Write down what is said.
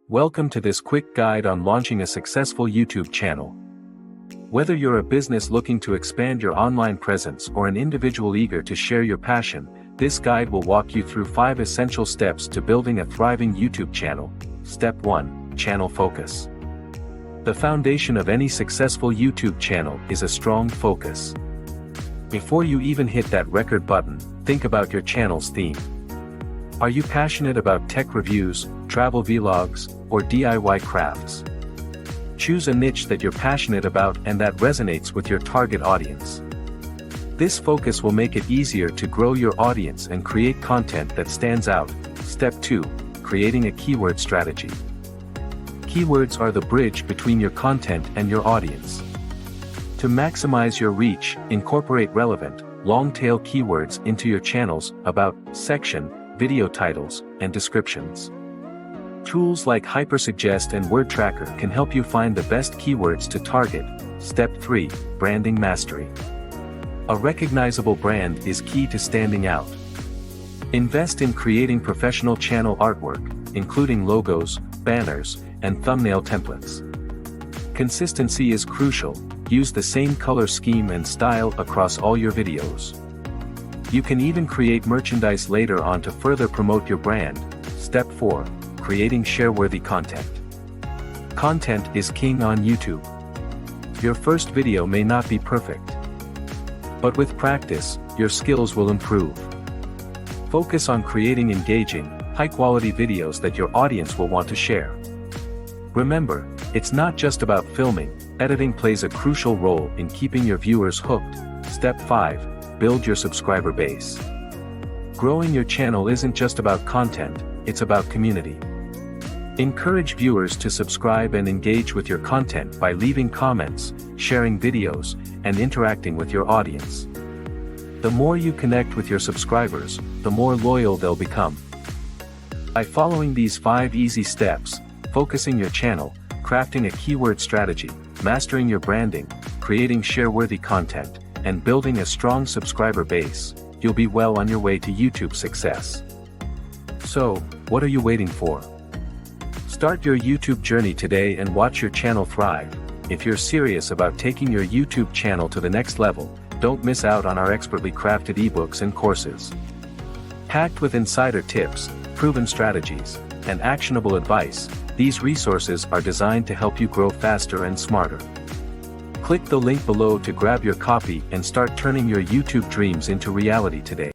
Welcome to this quick guide on launching a successful YouTube channel. Whether you're a business looking to expand your online presence or an individual eager to share your passion, this guide will walk you through 5 essential steps to building a thriving YouTube channel. Step 1. Channel focus. The foundation of any successful YouTube channel is a strong focus. Before you even hit that record button, think about your channel's theme. Are you passionate about tech reviews, travel vlogs, or DIY crafts? Choose a niche that you're passionate about and that resonates with your target audience. This focus will make it easier to grow your audience and create content that stands out. Step 2. Creating a keyword strategy. Keywords are the bridge between your content and your audience. To maximize your reach, incorporate relevant, long-tail keywords into your channel's about section, video titles, and descriptions. Tools like Hypersuggest and Word Tracker can help you find the best keywords to target. Step 3. Branding mastery. A recognizable brand is key to standing out. Invest in creating professional channel artwork, including logos, banners, and thumbnail templates. Consistency is crucial. Use the same color scheme and style across all your videos. You can even create merchandise later on to further promote your brand. Step 4. Creating share-worthy content. Content is king on YouTube. Your first video may not be perfect, but with practice, your skills will improve. Focus on creating engaging, high-quality videos that your audience will want to share. Remember, it's not just about filming, editing plays a crucial role in keeping your viewers hooked. Step 5. Build your subscriber base. Growing your channel isn't just about content, it's about community. Encourage viewers to subscribe and engage with your content by leaving comments, sharing videos, and interacting with your audience. The more you connect with your subscribers, the more loyal they'll become. By following these 5 easy steps, focusing your channel, crafting a keyword strategy, mastering your branding, creating share-worthy content, and building a strong subscriber base, you'll be well on your way to YouTube success. So, what are you waiting for? Start your YouTube journey today and watch your channel thrive. If you're serious about taking your YouTube channel to the next level, don't miss out on our expertly crafted ebooks and courses. Packed with insider tips, proven strategies, and actionable advice, these resources are designed to help you grow faster and smarter. Click the link below to grab your copy and start turning your YouTube dreams into reality today.